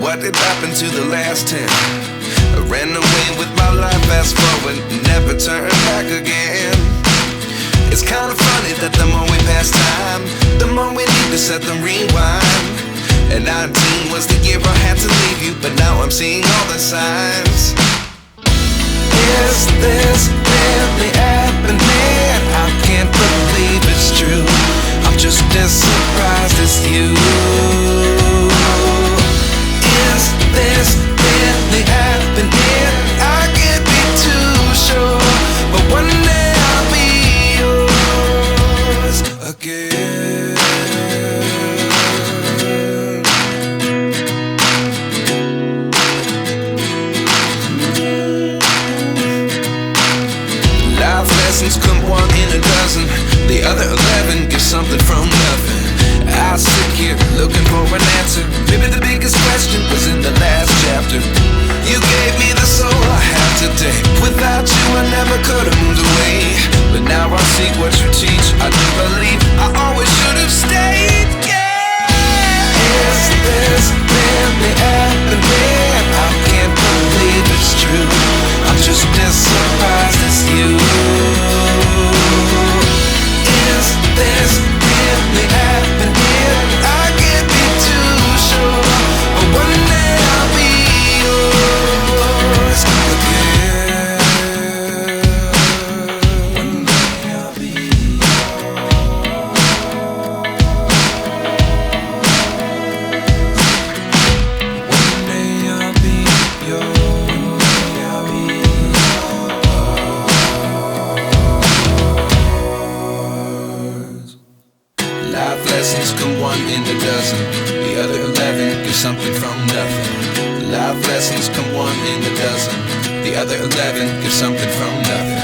what did happen to the last 10? I ran away with my life, fast forward, never turn back again. It's kind of funny that the more we pass time, the more we need to set them rewind. And 19 was the year I had to leave you, but now I'm seeing all the signs. Is this really happening? I can't believe it's true. I'm just as surprised as you. Is this really happening? I can't be too sure, but one day I'll be yours again. Life lessons come one in a dozen. The other 11 get something from nothing. I sit here looking for an answer. Maybe the biggest question was in the last chapter. You gave me the soul I have today. Without you I never could have moved away. But now I see what you teach. I do believe I always should have stayed. Yeah. Is this really happening? I can't believe it's true. I'm just as surprised as you. Is this really happening? I can't be too sure, but one day I'll be yours again. One day I'll be yours. One day I'll be yours. One day I'll be yours. Life lessons come one in a dozen. The other 11 give something from nothing. Life lessons come one in a dozen. The other 11 give something from nothing.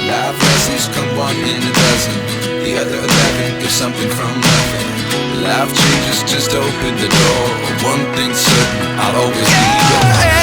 Life lessons come one in a dozen. The other 11 give something from nothing. Life changes just open the door. One thing's certain, I'll always be yours.